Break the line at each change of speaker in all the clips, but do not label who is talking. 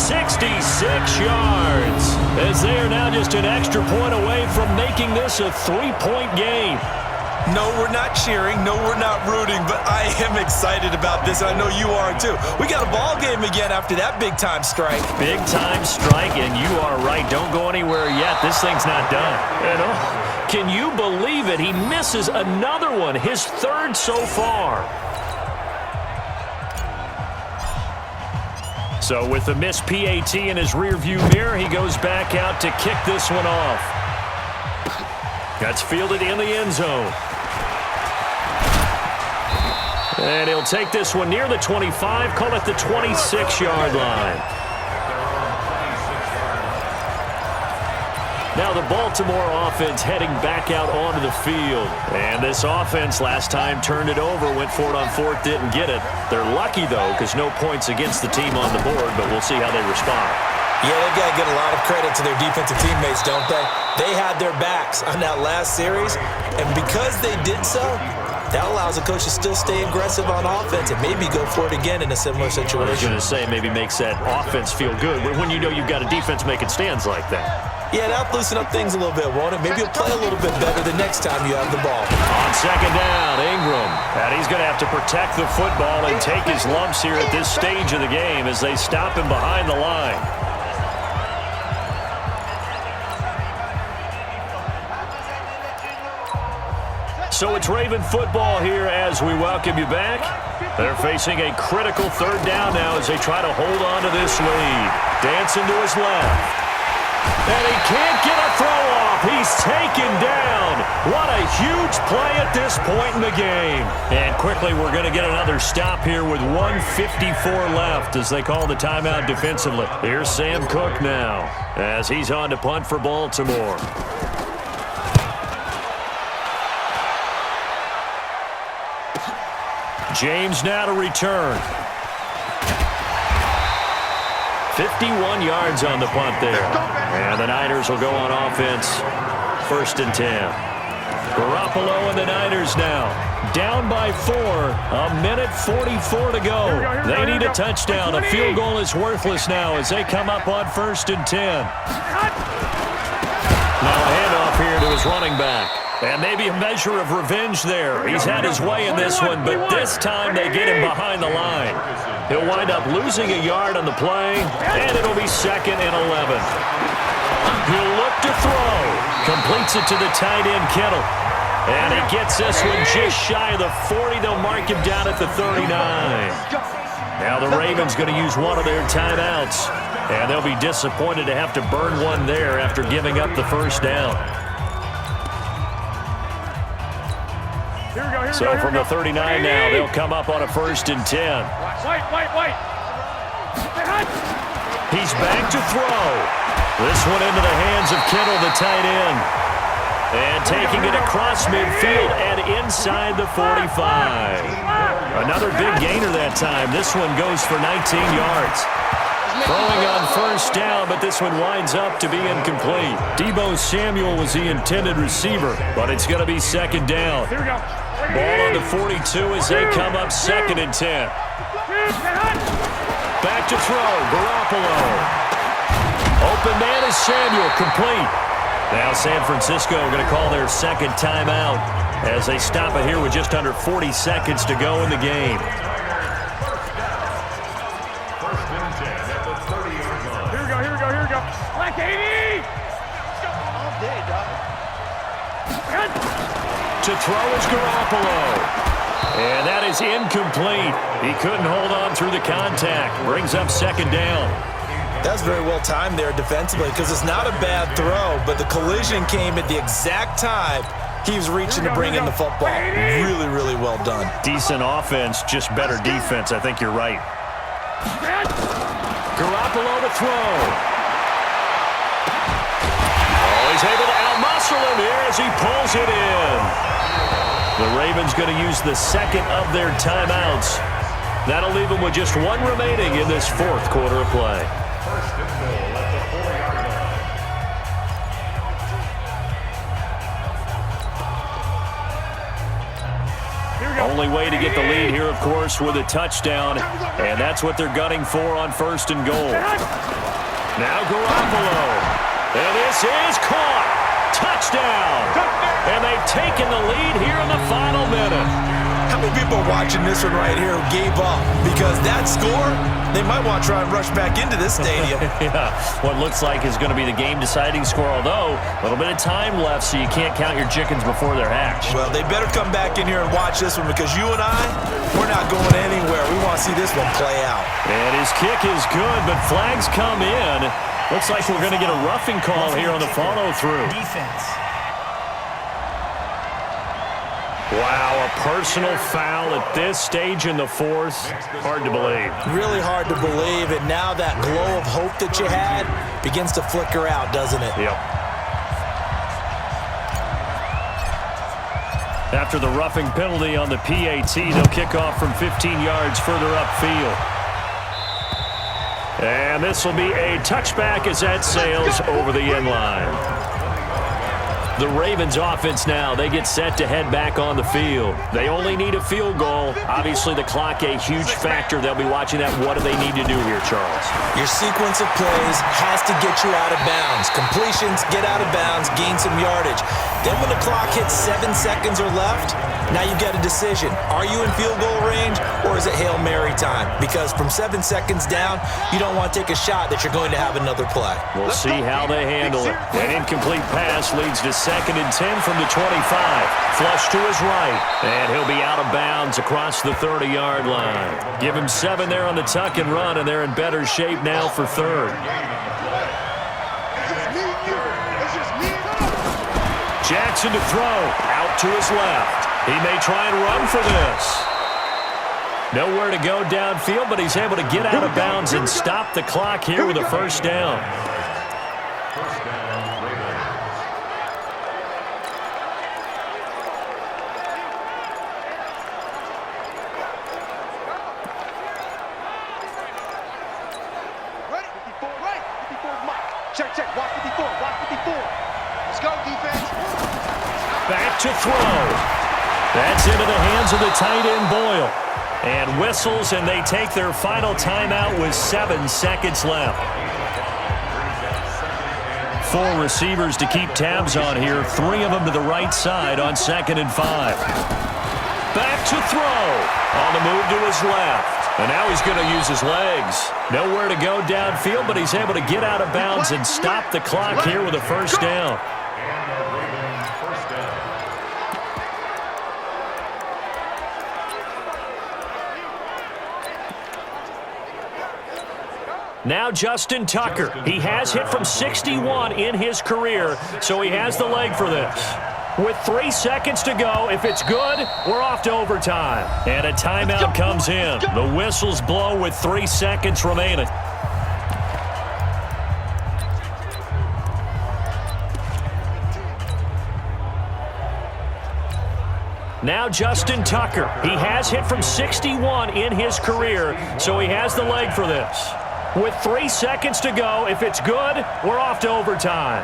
66 yards, as they are now just an extra point away from making this a 3-point game.
No, we're not cheering. No, we're not rooting, but I am excited about this. I know you are too. We got a ball game again after that big-time strike.
Big-time strike, and you are right. Don't go anywhere yet. This thing's not done. And can you believe it? He misses another one, his third so far. So with the missed PAT in his rearview mirror, he goes back out to kick this one off. That's fielded in the end zone. And he'll take this one near the 25, call it the 26-yard line. Now the Baltimore offense heading back out onto the field. And this offense last time turned it over, went for it on fourth, didn't get it. They're lucky, though, because no points against the team on the board, but we'll see how they respond.
Yeah, they've got to get a lot of credit to their defensive teammates, don't they? They had their backs on that last series, and because they did so, that allows the coach to still stay aggressive on offense and maybe go for it again in a similar situation.
I was going to say maybe makes that offense feel good, but when you know you've got a defense making stands like that.
Yeah, that'll loosen up things a little bit, won't it? Maybe you'll play a little bit better the next time you have the ball.
On second down, Ingram. And he's going to have to protect the football and take his lumps here at this stage of the game as they stop him behind the line. So it's Raven football here as we welcome you back. They're facing a critical third down now as they try to hold on to this lead. Dancing to his left. And he can't get a throw off. He's taken down. What a huge play at this point in the game. And quickly we're going to get another stop here with 1:54 left as they call the timeout defensively. Here's Sam Cook now as he's on to punt for Baltimore. James now to return. 51 yards on the punt there. And the Niners will go on offense. 1st and 10. Garoppolo and the Niners now. Down by 4. 1:44 to go. They need a touchdown. A field goal is worthless now as they come up on 1st and 10. Now a handoff here to his running back. And maybe a measure of revenge there. He's had his way in this one, but this time they get him behind the line. He'll wind up losing a yard on the play, and it'll be 2nd and 11. He'll look to throw. Completes it to the tight end, Kittle. And he gets this one just shy of the 40. They'll mark him down at the 39. Now the Ravens going to use one of their timeouts, and they'll be disappointed to have to burn one there after giving up the first down. So from the 39 now, they'll come up on a 1st and 10. He's back to throw. This one into the hands of Kittle, the tight end. And taking it across midfield and inside the 45. Another big gainer that time. This one goes for 19 yards. Throwing on 1st down, but this one winds up to be incomplete. Deebo Samuel was the intended receiver, but it's going to be 2nd down. Ball on the 42 as they come up 2nd and 10. Back to throw, Garoppolo. Open man is Samuel, complete. Now San Francisco going to call their 2nd timeout as they stop it here with just under 40 seconds to go in the game.
Here we go. Black 80! All day, dog.
To throw is Garoppolo. And that is incomplete. He couldn't hold on through the contact. Brings up 2nd down.
That's very well timed there defensively because it's not a bad throw, but the collision came at the exact time he was reaching to bring in the football. Really, really well done.
Decent offense, just better defense. I think you're right. Garoppolo to throw. Oh, he's able to out-muscle him here as he pulls it in. The Ravens going to use the 2nd of their timeouts. That'll leave them with just one remaining in this 4th quarter of play. only way to get the lead here, of course, with a touchdown. And that's what they're gunning for on 1st and goal. Now Garoppolo. And this is caught. Touchdown. And they've taken the lead here in the final minute.
How many people are watching this one right here who gave up? Because that score, they might want to try and rush back into this stadium.
Yeah, what looks like is going to be the game-deciding score, although a little bit of time left, so you can't count your chickens before they're hatched.
Well, they better come back in here and watch this one because you and I, we're not going anywhere. We want to see this one play out.
And his kick is good, but flags come in. Looks like we're going to get a roughing call here on the follow-through.
Defense.
Wow, a personal foul at this stage in the 4th. Hard to believe.
Really hard to believe, and now that glow of hope that you had begins to flicker out, doesn't it?
Yep. After the roughing penalty on the PAT, they'll kick off from 15 yards further upfield. And this will be a touchback as that sails over the end line. The Ravens offense now, they get set to head back on the field. They only need a field goal. Obviously, the clock a huge factor. They'll be watching that. What do they need to do here, Charles?
Your sequence of plays has to get you out of bounds. Completions, get out of bounds, gain some yardage. Then when the clock hits 7 seconds or left, now you've got a decision. Are you in field goal range or is it Hail Mary time? Because from 7 seconds down, you don't want to take a shot that you're going to have another play.
We'll see how they handle it. An incomplete pass leads to 2nd and 10 from the 25. Flush to his right. And he'll be out of bounds across the 30-yard line. Give him 7 there on the tuck and run, and they're in better shape now for 3rd. Jackson to throw. Out to his left. He may try and run for this. Nowhere to go downfield, but he's able to get out of bounds and stop the clock here with a 1st down.
Check. Watch 54. Let's go, defense.
Back to throw. That's into the hands of the tight end, Boyle. And whistles, and they take their final timeout with 7 seconds left. 4 receivers to keep tabs on here. 3 of them to the right side on 2nd and 5. Back to throw. On the move to his left. And now he's going to use his legs. Nowhere to go downfield, but he's able to get out of bounds and stop the clock here with a 1st down. Now Justin Tucker. He has hit from 61 in his career, so he has the leg for this. With 3 seconds to go, if it's good, we're off to overtime. And a timeout comes in. The whistles blow with 3 seconds remaining. Now Justin Tucker. He has hit from 61 in his career, so he has the leg for this. With 3 seconds to go, if it's good, we're off to overtime.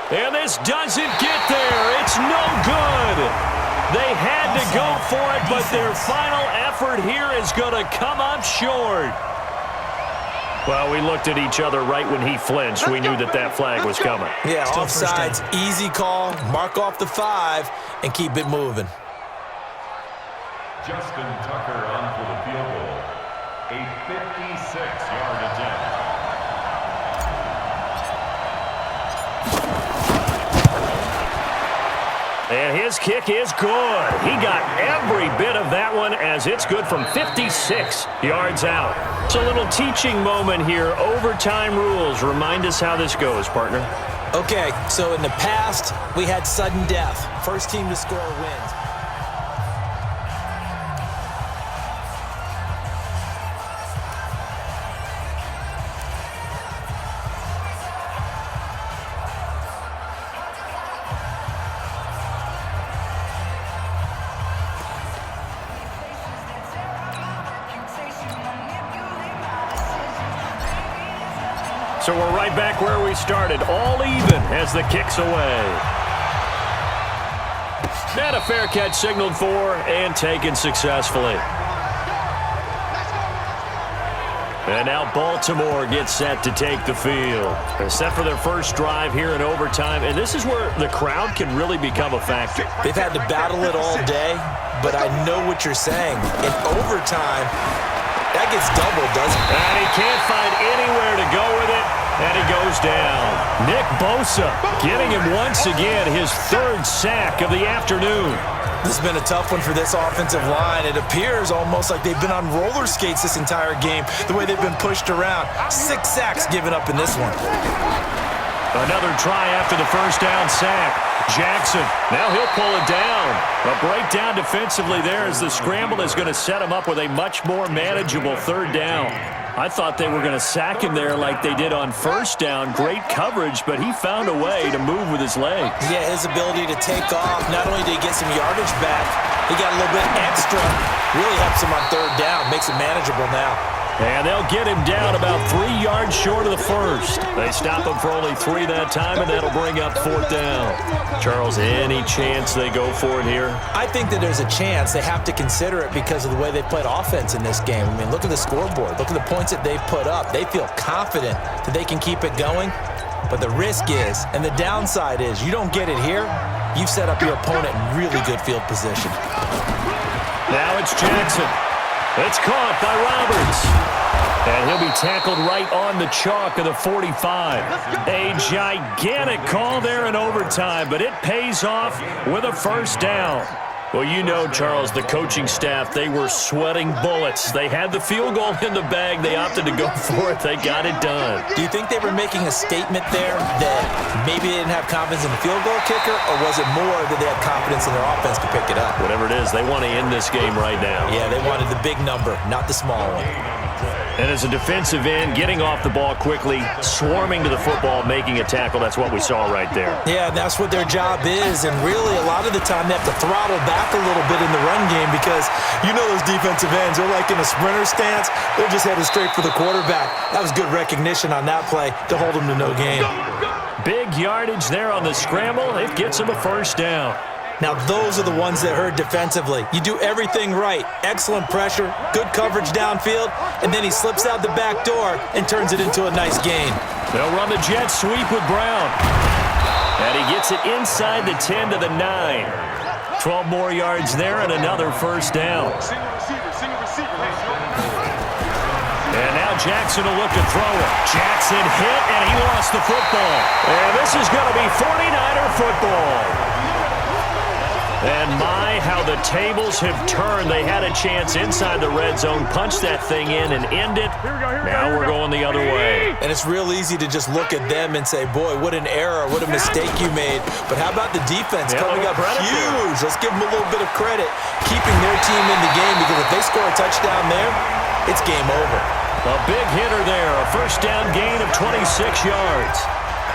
And this doesn't get there. It's no good. They had to go for it, but their final effort here is going to come up short. Well, we looked at each other right when he flinched. We knew that that flag was coming.
Yeah, offsides, easy call. Mark off the 5 and keep it moving.
Justin Tucker on for the field goal. A 56-yard attempt.
And his kick is good. He got every bit of that one as it's good from 56 yards out. It's a little teaching moment here. Overtime rules. Remind us how this goes, partner.
Okay, so in the past, we had sudden death. First team to score wins.
So we're right back where we started, all even as the kick's away. And a fair catch signaled for and taken successfully. And now Baltimore gets set to take the field. They're set for their first drive here in overtime, and this is where the crowd can really become a factor.
They've had to battle it all day, but I know what you're saying. In overtime, that gets doubled, doesn't it?
And he can't find anywhere to go with it, and he goes down. Nick Bosa getting him once again, his third sack of the afternoon.
This has been a tough one for this offensive line. It appears almost like they've been on roller skates this entire game, the way they've been pushed around. 6 sacks given up in this one.
Another try after the first down sack. Jackson, now he'll pull it down. A breakdown defensively there as the scramble is going to set him up with a much more manageable third down. I thought they were going to sack him there like they did on first down. Great coverage, but he found a way to move with his legs.
Yeah, his ability to take off, not only did he get some yardage back, he got a little bit extra. Really helps him on third down, makes it manageable now.
And they'll get him down about 3 yards short of the first. They stop him for only 3 that time, and that'll bring up 4th down. Charles, any chance they go for it here?
I think that there's a chance. They have to consider it because of the way they played offense in this game. I mean, look at the scoreboard. Look at the points that they've put up. They feel confident that they can keep it going. But the risk is, and the downside is, you don't get it here, you've set up your opponent in really good field position.
Now it's Jackson. It's caught by Roberts. And he'll be tackled right on the chalk of the 45. A gigantic call there in overtime, but it pays off with a first down. Well, you know, Charles, the coaching staff, they were sweating bullets. They had the field goal in the bag. They opted to go for it. They got it done.
Do you think they were making a statement there that maybe they didn't have confidence in the field goal kicker, or was it more that they had confidence in their offense to pick it up?
Whatever it is, they want to end this game right now.
Yeah, they wanted the big number, not the small one.
And as a defensive end, getting off the ball quickly, swarming to the football, making a tackle, that's what we saw right there.
Yeah, and that's what their job is, and really a lot of the time they have to throttle back a little bit in the run game because you know those defensive ends, they're like in a sprinter stance, they're just headed straight for the quarterback. That was good recognition on that play to hold them to no gain.
Big yardage there on the scramble. It gets them a first down.
Now, those are the ones that hurt defensively. You do everything right. Excellent pressure, good coverage downfield, and then he slips out the back door and turns it into a nice gain.
They'll run the jet sweep with Brown. And he gets it inside the 10 to the 9. 12 more yards there and another first down. And now Jackson will look to throw it. Jackson hit, and he lost the football. And this is going to be 49er football. And my, how the tables have turned. They had a chance inside the red zone, punch that thing in and end it. Now we're going the other way.
And it's real easy to just look at them and say, boy, what an error, what a mistake you made. But how about the defense coming up huge? Let's give them a little bit of credit, keeping their team in the game, because if they score a touchdown there, it's game over.
A big hitter there, a first down gain of 26 yards.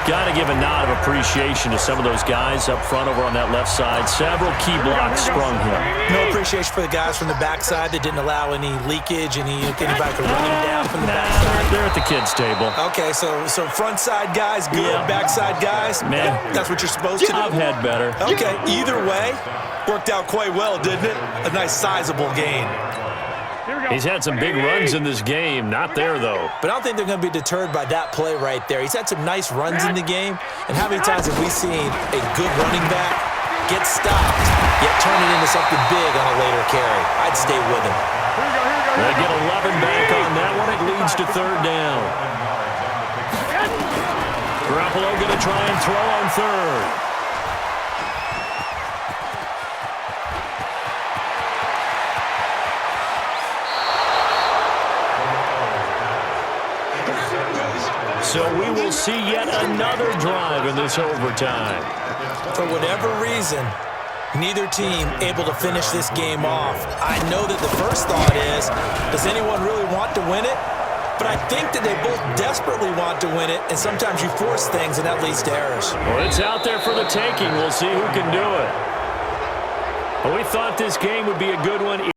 Got to give a nod of appreciation to some of those guys up front over on that left side. Several key blocks sprung here.
No appreciation for the guys from the backside that didn't allow any leakage, anybody could run him down from the backside.
They're at the kids' table.
Okay, so front side guys, good.
Yeah.
Backside guys,
man,
that's what you're supposed to do.
I've had better.
Okay, either way, worked out quite well, didn't it? A nice sizable gain.
He's had some big runs in this game. Not there, though.
But I don't think they're going to be deterred by that play right there. He's had some nice runs in the game. And how many times have we seen a good running back get stopped, yet turn it into something big on a later carry? I'd stay with him.
They get 11 back on that one. It leads to third down. Garoppolo going to try and throw on third. So we will see yet another drive in this overtime.
For whatever reason, neither team able to finish this game off. I know that the first thought is, does anyone really want to win it? But I think that they both desperately want to win it, and sometimes you force things, and that leads to errors.
Well, it's out there for the taking. We'll see who can do it. Well, we thought this game would be a good one.